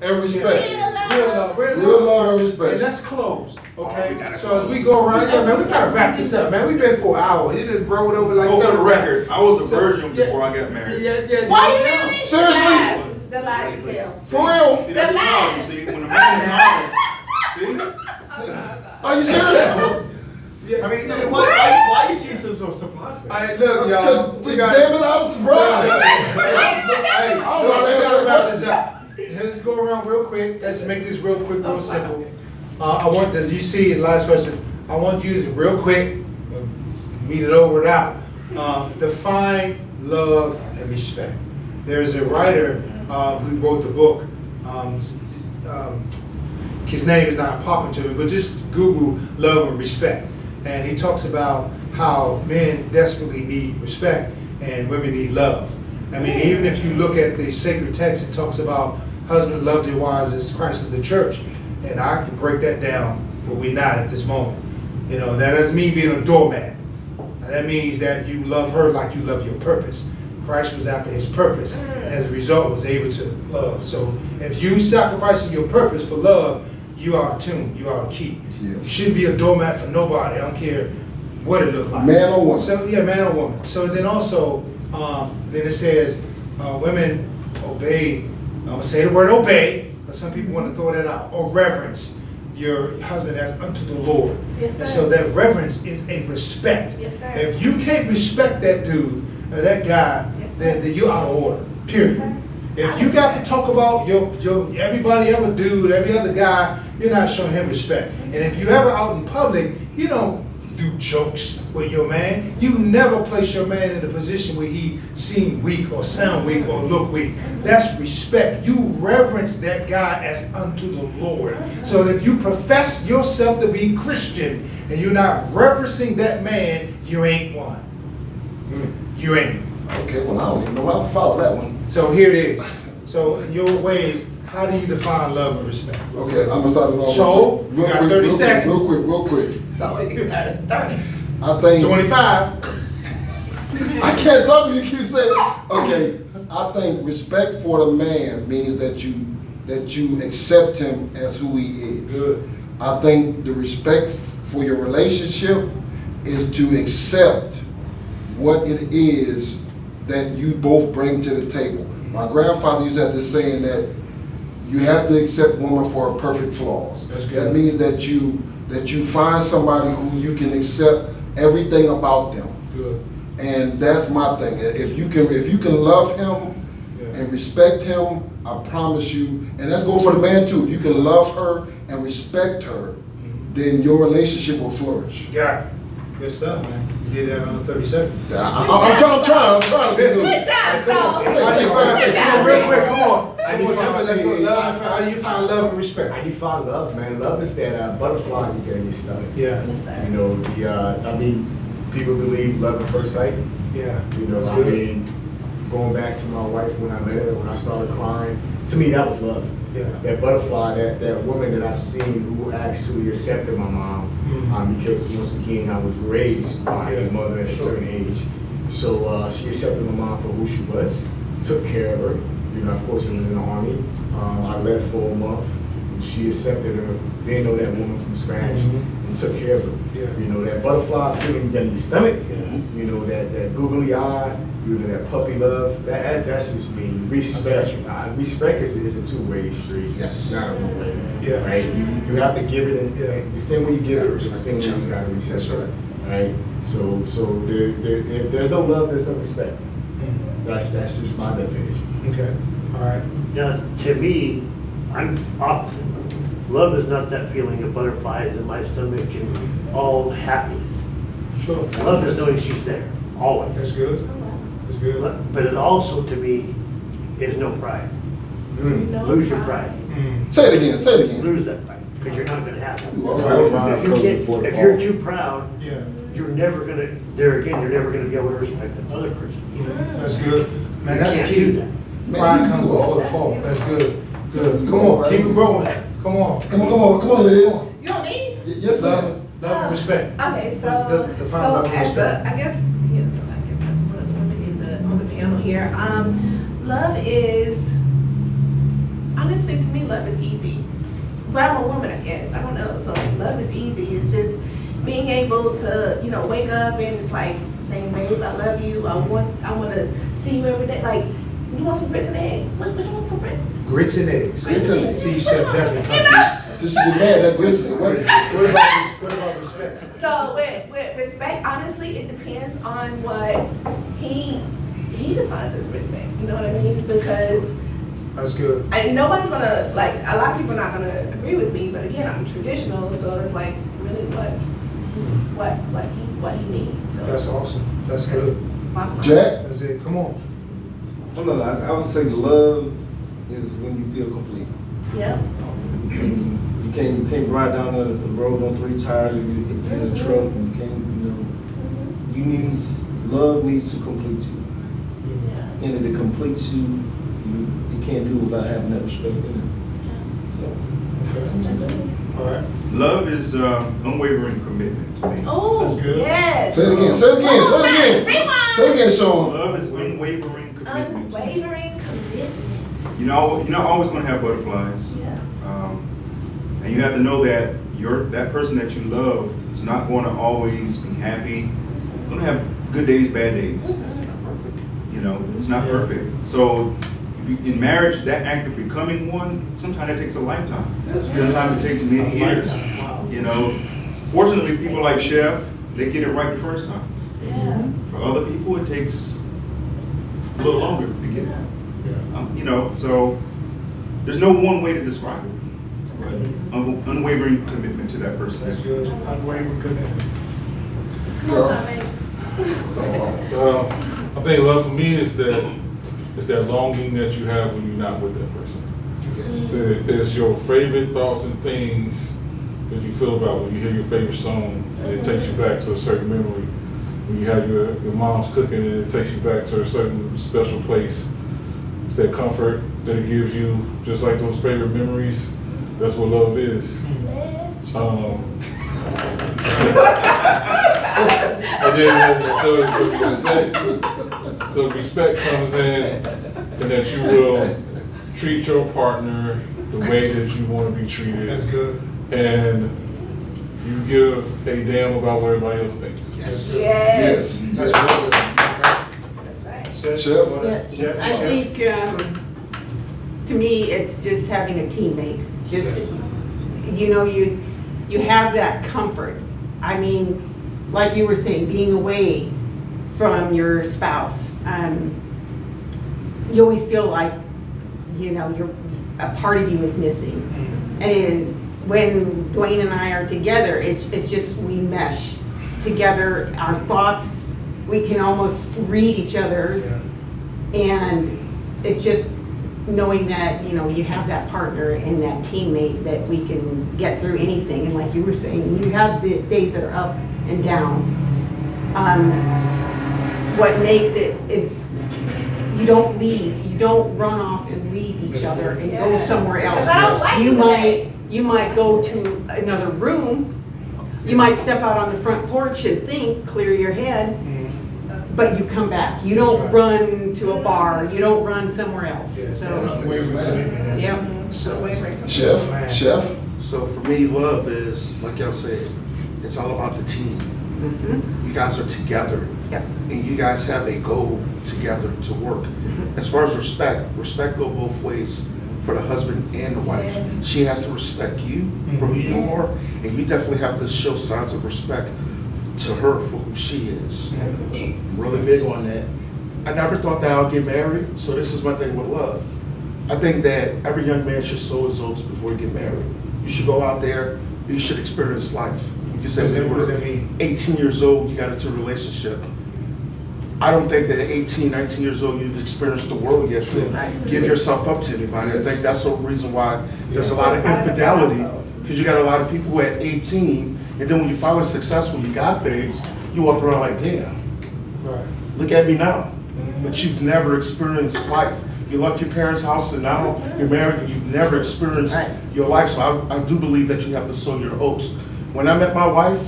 and respect. Real love and And respect. let's close, okay? So as we go around, yeah, man, we gotta wrap this up, man. We've been for an hour. It done rolled over like. Oh, for the 7 record, I was a So, virgin yeah. before I got married. Yeah. Why you really? Seriously? The lies you tell. For real? See, that's The the problem. lies. See, when a man is honest, see? Are you serious? Yeah. I mean, why you see so surprised? Hey, look, y'all. We got. Damn it, I was surprised. Hey, look, we gotta wrap this up. Let's go around real quick. Let's make this real quick, real simple. I want this. You see, the last question. I want you to real quick, meet it over and out. Define love and respect. There's a writer who wrote the book. His name is not popping to me, but just Google love and respect. And he talks about how men desperately need respect and women need love. I mean, even if you look at the sacred text, it talks about husbands love their wives as Christ of the church. And I can break that down, but we're not at this moment. You know, that doesn't mean being a doormat. That means that you love her like you love your purpose. Christ was after his purpose, and as a result was able to love. So if you sacrificing your purpose for love, you are tuned, you are key. Yeah. You shouldn't be a doormat for nobody. I don't care what it looks like. Man or woman. So yeah, man or woman. So then also, then it says, women obey. I'm gonna say the word obey, but some people want to throw that out. Or reverence your husband as unto the Lord. Yes, sir. And so that reverence is a respect. Yes, sir. If you can't respect that dude or that guy, Yes, sir. then you're out of order. Period. Yes, sir. If you got to talk about your everybody ever dude, every other guy, you're not showing him respect. And if you ever out in public, you don't do jokes with your man. You never place your man in a position where he seem weak or sound weak or look weak. That's respect. You reverence that guy as unto the Lord. So if you profess yourself to be Christian and you're not reverencing that man, you ain't one. You ain't. Okay, well, I don't even know how to follow that one. So here it is. So in your ways, how do you define love and respect? Okay, I'm gonna start it off. So, you got 30 seconds. Real quick. So you 30. I think 25. I can't talk when you keep saying. Okay, I think respect for the man means that you accept him as who he is. Good. I think the respect for your relationship is to accept what it is that you both bring to the table. My grandfather used to have this saying that you have to accept woman for her perfect flaws. That's good. That means that you find somebody who you can accept everything about them. Good. And that's my thing. If you can love him and respect him, I promise you, and that's go for the man too. If you can love her and respect her, then your relationship will flourish. Got it. Good stuff, man. You did that on 30 seconds. I'm trying to be good. Good job, so. How do you find Good come on, job. real quick, come on. I Come on, jump in, let's go. define- Love, how do you find love and I respect? define love, man. Love is that butterfly you get in your stomach. Yeah. Yes, sir. You know, I mean, people believe love at first sight. Yeah. You know, That's I good. mean, going back to my wife when I met her, when I started crying, to me that was love. Yeah. That butterfly, that woman that I seen who actually accepted my mom, because once again I was raised by Yeah. a mother at a Sure. certain age. So she accepted my mom for who she was, took care of her. You know, of course, she was in the army. I left for a month. She accepted her, didn't know that woman from scratch, and took care of her. Yeah. You know, that butterfly feeling you get in your stomach. Yeah. You know, that googly eye. You know, that puppy love. That's just me. Respect. Respect is a two-way street. Yes. Not a one-way. Yeah. Right. You have to give it, and Yeah. the same way you give it, Gotta the same way you gotta That's reciprocate. right. Right. So if there's no love, there's no respect. That's just my definition. Okay. All right. Now, to me, I'm opposite. Love is not that feeling of butterflies in my stomach and all happiness. Sure. Love is knowing she's there, always. That's good. That's good. But it also, to me, is no pride. No Lose your pride. pride. Say it again. Lose that pride, because you're not gonna have it. You already If you're too proud, Yeah. you're never gonna, there again, you're never gonna be able to respect the other person. That's good. Man, that's You can't key. do that. Pride comes before the fall. That's good. Good. Come on, keep it rolling. Come on. Come on, Liz. You don't need? Yes, Love, ma'am. love and respect. Okay, so, What's the- define love and as the, respect? I guess that's one of the on the panel here. Love is honestly, to me, love is easy. But I'm a woman, I guess. I don't know. So like, love is easy. It's just being able to, you know, wake up and it's like saying, babe, I love you. I want to see you every day. Like, you want some grits and eggs? What you want for breakfast? Grits and eggs. Grits and eggs. See, Chef definitely You comes. know? This should be mad, that grits is a weapon. What about respect? So with respect, honestly, it depends on what he defines as respect. You know what I mean? Because That's good. nobody's gonna, like, a lot of people are not gonna agree with me. But again, I'm traditional, so it's like really what he needs. So That's awesome. That's good. Jack? That's it. Come on. Well, no, I would say love is when you feel complete. Yeah. You can't ride down the road on 3 tires. You get in a truck, and you can't, you need, love needs to complete you. Yeah. And if it completes you, you can't do it without having that respect in it. So. Okay. All right. Love is unwavering commitment to me. Oh, That's good. yes. Say it again, say it again, say it again. Rewind. Say it again, Sean. Love is unwavering commitment. to me. Unwavering commitment. You're not always going to have butterflies, Yeah. and you have to know that that person that you love is not going to always be happy. You're going to have good days, bad days. It's not perfect. You know, it's not Yeah. perfect. So in marriage, that act of becoming one, sometimes that takes a lifetime. That's good. Sometimes it takes many A years. lifetime. Wow. You know, fortunately, people like Chef, they get it right the first time. Yeah. For other people, it takes a little longer to get it. Yeah. You know, so there's no one way to describe it. But unwavering commitment to that person. That's good. Unwavering commitment. Come on, Simon. I think love for me is that longing that you have when you're not with that person. Yes. It's your favorite thoughts and things that you feel about when you hear your favorite song and it takes you back to a certain memory. When you have your mom's cooking and it takes you back to a certain special place. It's that comfort that it gives you, just like those favorite memories. That's what love is. Yes. And then the respect comes in, and that you will treat your partner the way that you want to be treated, That's good. and you give a damn about what everybody else thinks. Yes. Yes. Yes. That's good. That's right. Chef? Chef? Yes, Chef? I think, to me, it's just having a teammate. Just, you know, you have that comfort. I mean, like you were saying, being away from your spouse, you always feel like, you know, a part of you is missing. And when Dwayne and I are together, it's just, we mesh together. Our thoughts, we can almost read each other. Yeah. And it's just knowing that, you know, you have that partner and that teammate that we can get through anything. And like you were saying, you have the days that are up and down. What makes it is you don't leave, you don't run off and leave each other and go Yes. somewhere else. Because I don't like You that. you might go to another room, you might step out on the front porch and think, clear your head, but you come back. You That's don't right. run to a bar, you don't run somewhere else. Yes. So, Unwavering commitment. That's Yep. Unwavering commitment. Chef? Chef? So for me, love is, like y'all said, it's all about the team. You guys are together, Yep. and you guys have a goal together to work. As far as respect go both ways for the husband and the wife. Yes. She has to respect you for who you are, and you definitely have to show signs of respect to her for who she is. I'm really big on that. I never thought that I'll get married, so this is my thing with love. I think that every young man should sow his oats before he get married. You should go out there, you should experience life. You said What does that mean? 18 years old, you got into a relationship. I don't think that at 18, 19 years old, you've experienced the world yet to give yourself up to anybody. I think that's the reason why there's a lot of infidelity, because you got a lot of people who at 18, and then when you finally successful, you got things, you walk around like, damn, Right. look at me now. But you've never experienced life. You left your parents' house and now you're married and you've never experienced Right. your life. So I do believe that you have to sow your oats. When I met my wife,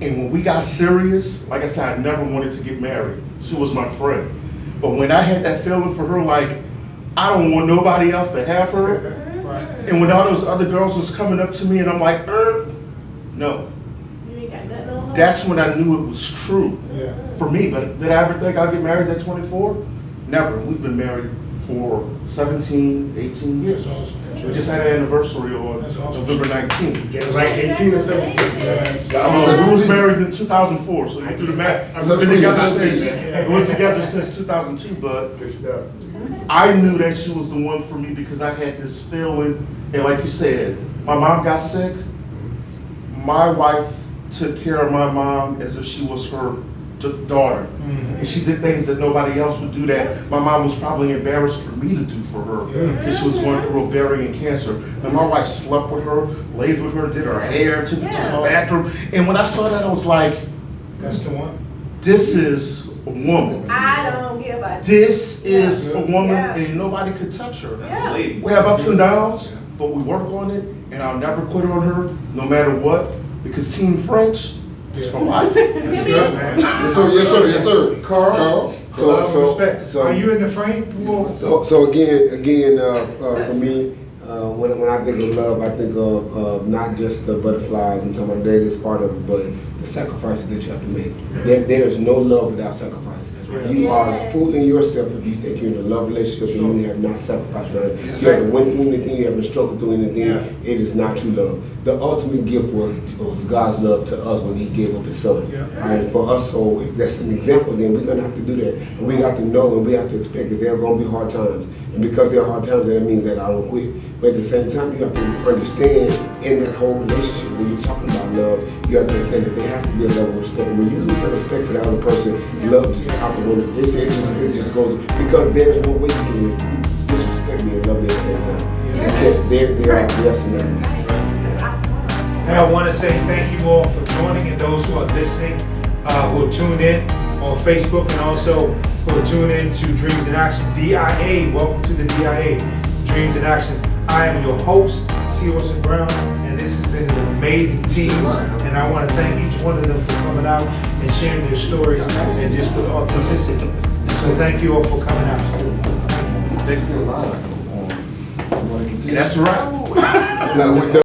and when we got serious, like I said, I never wanted to get married. She was my friend. But when I had that feeling for her, like, I don't want nobody else to have her. Right. And when all those other girls was coming up to me and I'm like, no. You ain't got nothing on her. That's when I knew it was true Yeah. for me. But did I ever think I'd get married at 24? Never. We've been married for 17, 18 years. That's awesome. We just had an anniversary on That's awesome. November 19th. Get it right, 18 or 17. We was married in 2004, so you do the math. I We've been together I see, since, man. we was together since 2002, but Good stuff. I knew that she was the one for me because I had this feeling, and like you said, my mom got sick. My wife took care of my mom as if she was her daughter. And she did things that nobody else would do that my mom was probably embarrassed for me to do for her because she was going through ovarian cancer. And my wife slept with her, laid with her, did her hair, took her to the bathroom. And when I saw that, I was like, That's the one. this is a woman. I don't give a. This is a woman Yeah. and nobody could touch her. That's a lady. We have ups and downs, but we work on it, and I'll never quit on her, no matter what, because Team French is for life. That's good, man. Yes, sir, yes, sir, yes, sir. Carl, love and respect. so- Are you in the frame? Whoa. So again, for me, when I think of love, I think of not just the butterflies and talking about that is part of it, but the sacrifices that you have to make. There is no love without sacrifice. You are fooling yourself if you think you're in a love relationship and you have not sacrificed on it. You haven't went through anything, you haven't struggled through anything. It is not true love. The ultimate gift was God's love to us when He gave up His Son. And for us, so if that's an example, then we're gonna have to do that. And we got to know and we have to expect that there are gonna be hard times. And because there are hard times, that means that I don't quit. But at the same time, you have to understand in that whole relationship, when you're talking about love, you have to understand that there has to be a level of respect. When you lose that respect for the other person, love just out the window. It just goes, because there is no way you can disrespect me and love me at the same time. There are yes and no. And I want to say thank you all for joining and those who are listening, who are tuned in on Facebook and also who are tuned in to Dreams in Action, DIA. Welcome to the DIA, Dreams in Action. I am your host, C. Orson Brown, and this has been an amazing team. And I want to thank each one of them for coming out and sharing their stories and just with authenticity. So thank you all for coming out. And that's right. Now, with the